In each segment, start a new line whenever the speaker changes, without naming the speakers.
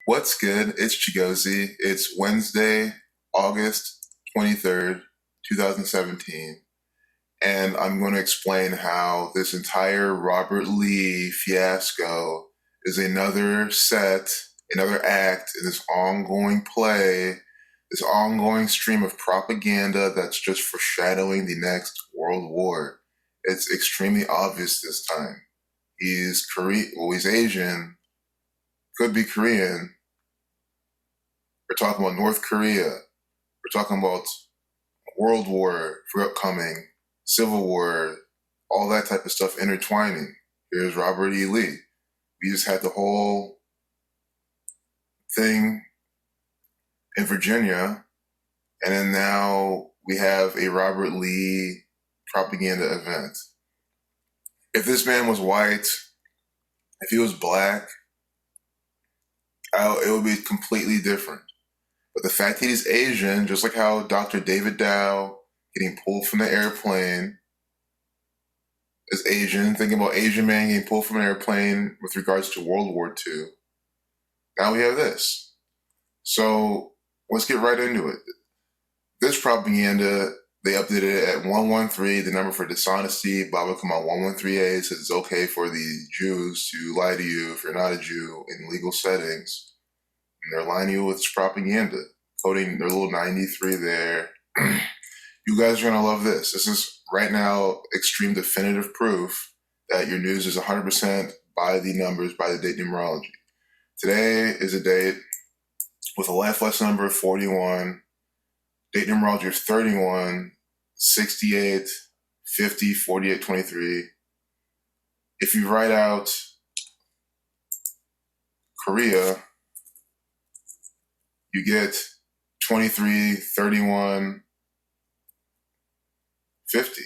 What's good? It's Chigozie. It's Wednesday, August 23rd, 2017, and I'm going to explain how this entire Robert Lee fiasco is another act in this ongoing play, this ongoing stream of propaganda that's just foreshadowing the next World War. It's extremely obvious this time. He's Korean, well, he's Asian, could be Korean. We're talking about North Korea. We're talking about World War for upcoming, Civil War, all that type of stuff intertwining. Here's Robert E. Lee. We just had the whole thing in Virginia, and then now we have a Robert Lee propaganda event. If this man was white, if he was black, it would be completely different. But the fact that he's Asian, just like how Dr. David Dow getting pulled from the airplane is Asian, thinking about Asian man getting pulled from an airplane with regards to World War II. Now we have this. So let's get right into it. This propaganda, they updated it at 113, the number for dishonesty. Baba come on 113A says it's okay for the Jews to lie to you if you're not a Jew in legal settings. And they're lying to you with this propaganda, coding their little 93 there. You guys are going to love this. This is right now extreme definitive proof that your news is 100% by the numbers, by the date numerology. Today is a date with a life lesson number of 41, date numerology of 31, 68, 50, 48, 23. If you write out Korea, you get 23, 31, 50,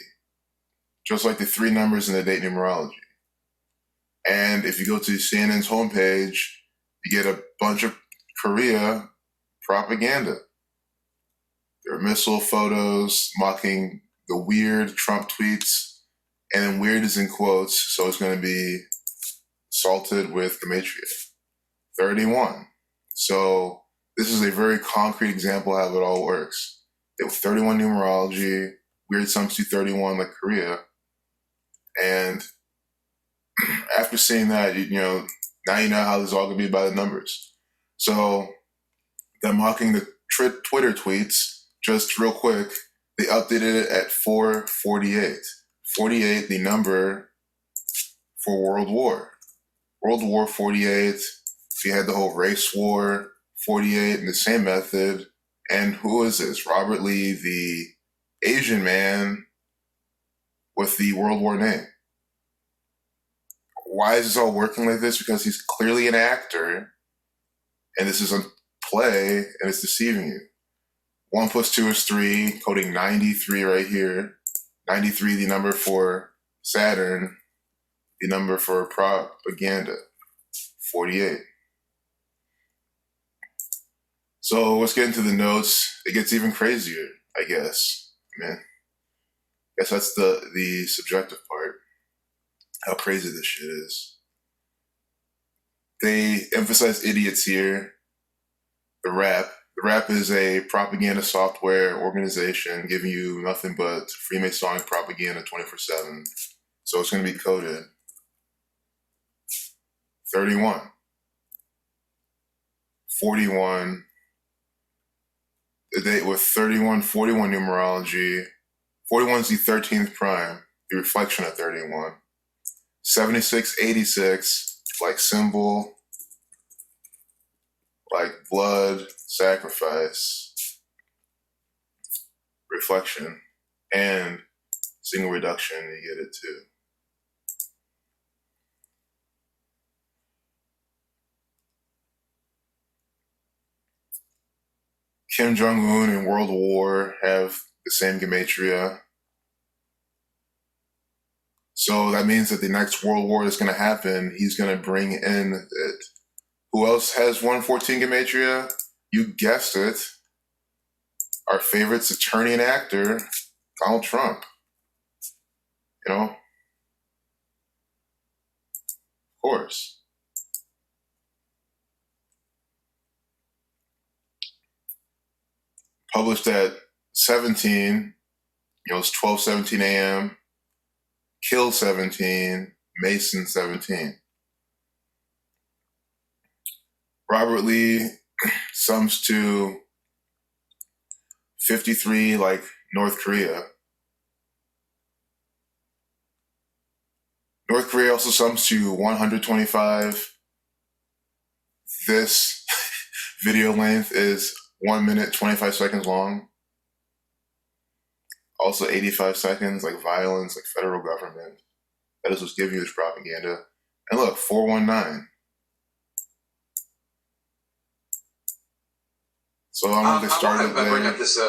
just like the three numbers in the date numerology. And if you go to CNN's homepage, you get a bunch of Korea propaganda. There are missile photos mocking the weird Trump tweets, and then weird is in quotes, so it's going to be salted with gematria. 31. So this is a very concrete example of how it all works. With 31 numerology, weird sums to 31 like Korea. And after seeing that, now you know how this is all going to be by the numbers. So them mocking the Twitter tweets, just real quick, they updated it at 448. 48, the number for World War. World War 48, you had the whole race war, 48 in the same method. And who is this? Robert Lee, the Asian man with the World War name. Why is this all working like this? Because he's clearly an actor, and this is a play, and it's deceiving you. 1 plus 2 is 3, coding 93 right here. 93, the number for Saturn, the number for propaganda, 48. So let's get into the notes. It gets even crazier, I guess. Man, I guess that's the subjective part, how crazy this shit is. They emphasize idiots here. The Rap is a propaganda software organization giving you nothing but Freemasonic propaganda 24/7. So it's going to be coded 31, 41. The date with 31, 41 numerology. 41 is the 13th prime, the reflection of 31. 76, 86, like symbol, like blood, sacrifice, reflection, and single reduction, you get it too. Kim Jong-un and World War have the same gematria. So that means that the next World War that's going to happen, he's going to bring in it. Who else has 114 gematria? You guessed it. Our favorite attorney and actor, Donald Trump. Of course. published at 17, it's 12:17 a.m., Kill 17, Mason 17. Robert Lee sums to 53 like North Korea. North Korea also sums to 125. This video length is 1 minute, 25 seconds long. Also 85 seconds, like violence, like federal government. That is what's giving you this propaganda. And look, 419. So I'm going to get started there.
I bring up this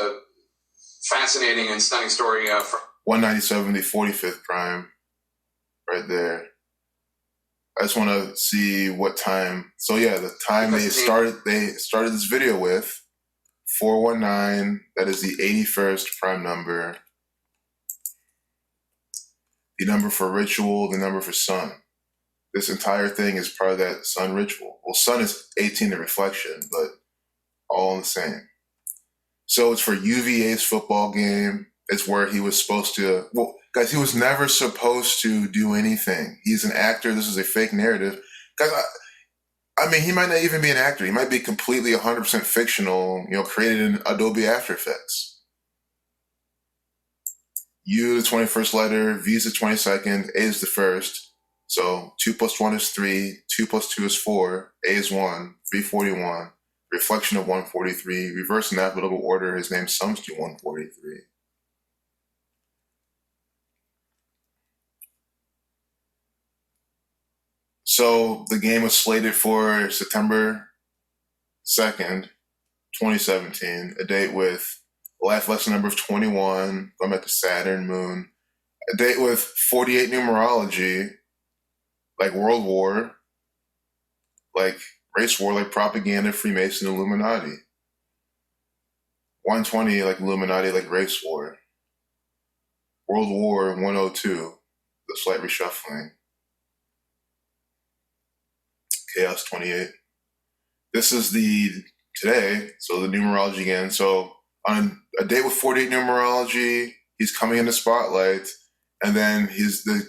fascinating and stunning story.
197, the 45th prime, right there. I just want to see what time. So yeah, the time they started this video with 419. That is the 81st prime number. The number for ritual, the number for sun. This entire thing is part of that sun ritual. Well, sun is 18 the reflection, but all the same. So it's for UVA's football game. It's where he was supposed to, well, guys, he was never supposed to do anything. He's an actor. This is a fake narrative. Guys, I mean, he might not even be an actor. He might be completely 100% fictional, created in Adobe After Effects. U, the 21st letter, V is the 22nd, A is the first. So 2 plus 1 is 3, 2 plus 2 is 4, A is 1, 341. Reflection of 143, reverse in alphabetical order, his name sums to 143. So the game was slated for September 2nd, 2017, a date with life lesson number of 21, going back to Saturn, Moon, a date with 48 numerology, like World War, like race war, like propaganda, Freemason, Illuminati. 120, like Illuminati, like race war. World War 102, the slight reshuffling. Chaos 28. This is the today, so the numerology again. So on a date with 48 numerology, he's coming in the spotlight, and then the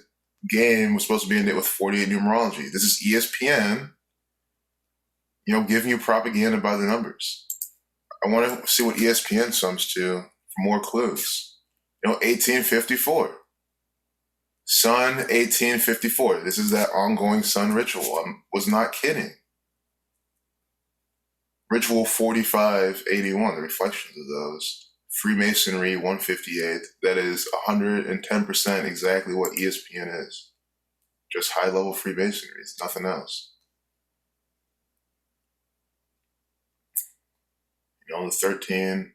game was supposed to be a date with 48 numerology. This is ESPN, giving you propaganda by the numbers. I want to see what ESPN sums to for more clues. 1854. Sun 1854. This is that ongoing sun ritual. I was not kidding. Ritual 4581, the reflections of those. Freemasonry 158. That is 110% exactly what ESPN is. Just high-level Freemasonry. It's nothing else. The 13,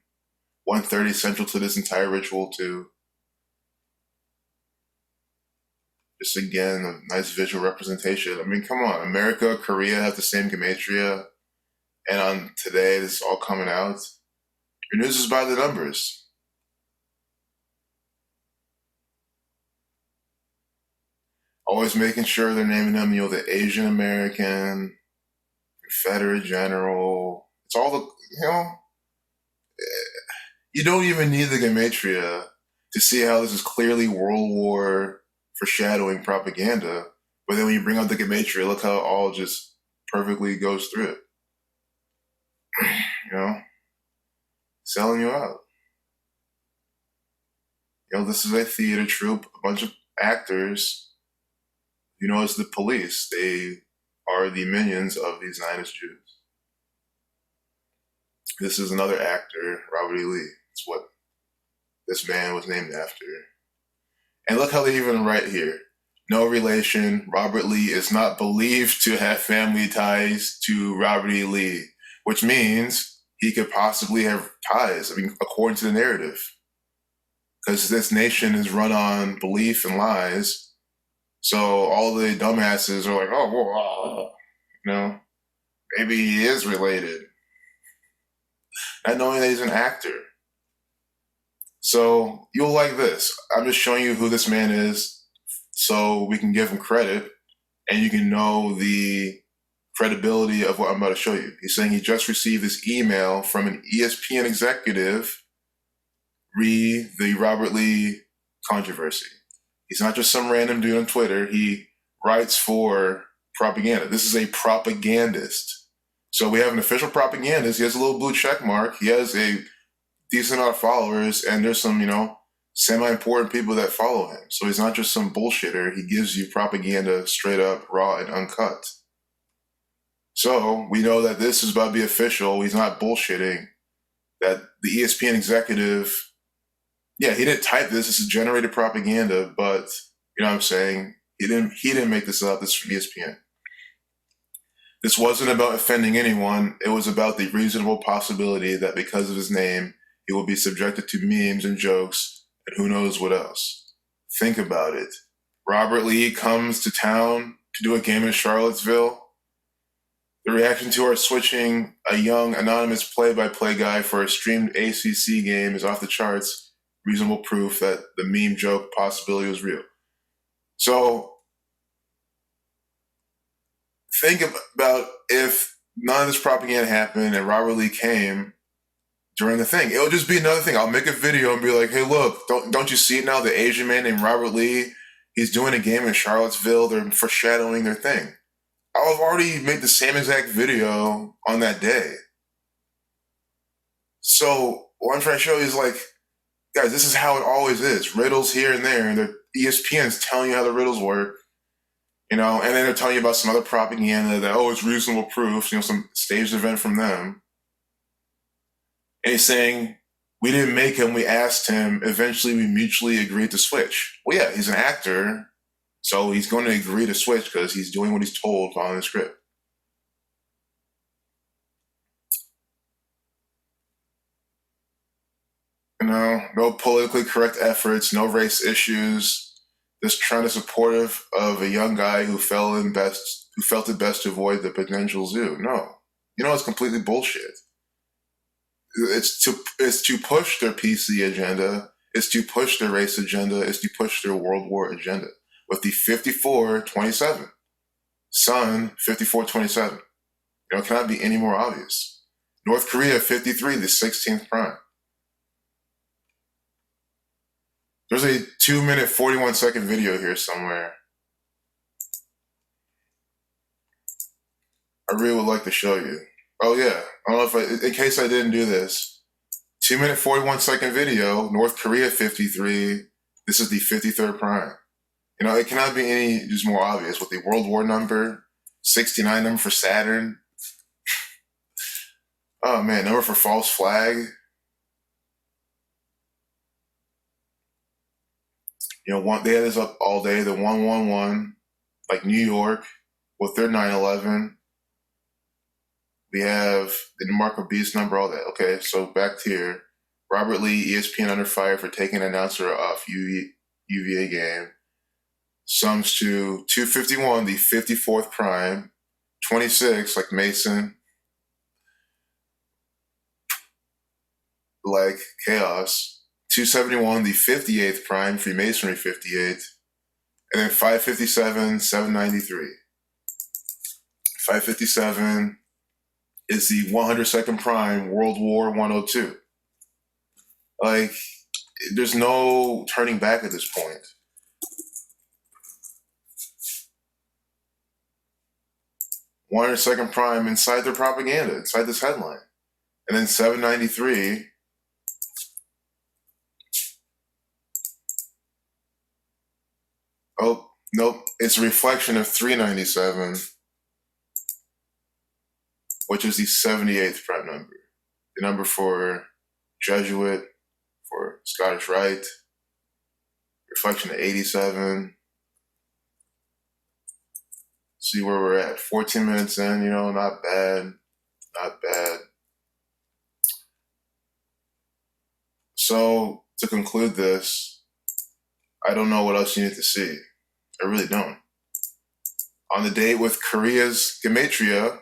130 central to this entire ritual too. Just again, a nice visual representation. I mean, come on, America, Korea have the same gematria, and on today, this is all coming out. Your news is by the numbers. Always making sure they're naming them, the Asian American, Confederate General. It's all the, you don't even need the gematria to see how this is clearly World War foreshadowing propaganda. But then when you bring out the gematria, look how it all just perfectly goes through it. Selling you out. This is a theater troupe, a bunch of actors. As the police. They are the minions of these Zionist Jews. This is another actor, Robert E. Lee. It's what this man was named after. And look how they even write here. No relation. Robert Lee is not believed to have family ties to Robert E. Lee, which means he could possibly have ties, according to the narrative. Because this nation is run on belief and lies. So all the dumbasses are like, oh, well, maybe he is related. Not knowing that he's an actor. So you'll like this. I'm just showing you who this man is so we can give him credit and you can know the credibility of what I'm about to show you. He's saying he just received this email from an ESPN executive re the Robert Lee controversy. He's not just some random dude on Twitter. He writes for propaganda. This is a propagandist. So we have an official propagandist. He has a little blue check mark. He has a decent amount of followers, and there's some, semi-important people that follow him. So he's not just some bullshitter. He gives you propaganda straight up, raw, and uncut. So we know that this is about to be official. He's not bullshitting. That the ESPN executive, he didn't type this. This is generated propaganda, but you know what I'm saying? He didn't make this up. This is from ESPN. This wasn't about offending anyone. It was about the reasonable possibility that because of his name, he will be subjected to memes and jokes and who knows what else. Think about it. Robert Lee comes to town to do a game in Charlottesville. The reaction to our switching a young anonymous play-by-play guy for a streamed ACC game is off the charts. Reasonable proof that the meme joke possibility was real. So think about if none of this propaganda happened and Robert Lee came during the thing. It'll just be another thing. I'll make a video and be like, hey, look, don't you see it now? The Asian man named Robert Lee, he's doing a game in Charlottesville. They're foreshadowing their thing. I've already made the same exact video on that day. So what I'm trying to show you is like, guys, this is how it always is. Riddles here and there, and the ESPN's telling you how the riddles work, and then they're telling you about some other propaganda that, it's reasonable proof, some staged event from them. And he's saying, we didn't make him, we asked him, eventually we mutually agreed to switch. Well, yeah, he's an actor, so he's going to agree to switch because he's doing what he's told following the script. No politically correct efforts, no race issues. Just trying to supportive of a young guy who felt it best to avoid the potential zoo. No, it's completely bullshit. It's to push their PC agenda. It's to push their race agenda. It's to push their World War agenda with the 54-27. Sun 54-27. It cannot be any more obvious. North Korea 53, the 16th prime. There's a 2-minute, 41-second video here somewhere. I really would like to show you. Oh yeah, I don't know if in case I didn't do this. 2-minute, 41-second video, North Korea 53. This is the 53rd prime. It cannot be any just more obvious with the World War number, 69 number for Saturn. Oh man, number for false flag. They had this up all day, the 111, like New York, with their 9/11. We have the Marco Beast number, all that. Okay, so back to here. Robert Lee, ESPN under fire for taking an announcer off UVA game. Sums to 251, the 54th prime. 26, like Mason. Like Chaos. 271, the 58th prime, Freemasonry 58. And then 557, 793. 557 is the 102nd prime, World War 102. Like, there's no turning back at this point. One or second prime inside their propaganda, inside this headline. And then 793. Oh, nope. It's a reflection of 397, which is the 78th prime number. The number for Jesuit, for Scottish Rite. Reflection of 87. See where we're at. 14 minutes in, not bad. Not bad. So, to conclude this, I don't know what else you need to see. I really don't. On the date with Korea's gematria,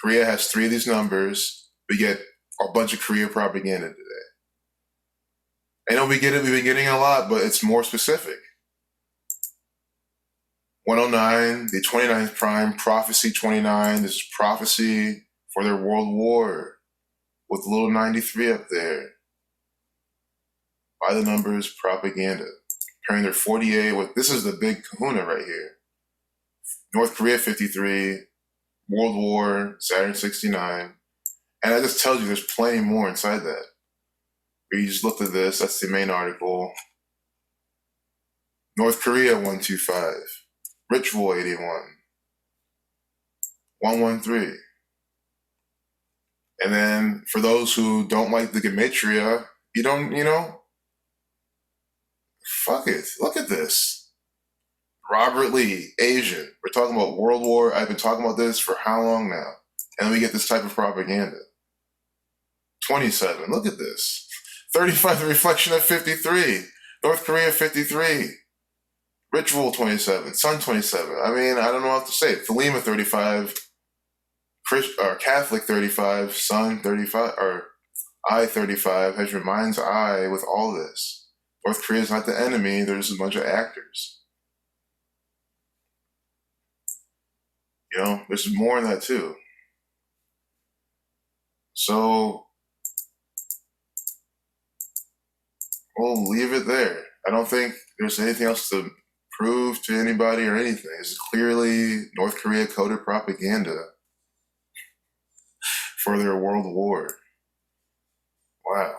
Korea has 3 of these numbers. We get a bunch of Korea propaganda today. I know we've been getting a lot, but it's more specific. 109, the 29th prime, prophecy 29. This is prophecy for their world war with the little 93 up there. By the numbers, propaganda. Comparing their 48 with, this is the big kahuna right here. North Korea 53, World War, Saturn 69. And that just tells you there's plenty more inside that. You just looked at this, that's the main article. North Korea 125, Ritual 81, 113. And then for those who don't like the gematria, fuck it. Look at this. Robert Lee, Asian. We're talking about World War. I've been talking about this for how long now? And we get this type of propaganda. 27, look at this. 35, the reflection of 53. North Korea 53. Ritual 27. Sun 27. I mean, I don't know what to say. Thelema 35. Catholic 35. Sun 35. Or I 35 has your mind's eye with all this. North Korea is not the enemy. There's a bunch of actors. There's more in that too. So we'll leave it there. I don't think there's anything else to prove to anybody or anything. This is clearly North Korea coded propaganda for their world war. Wow.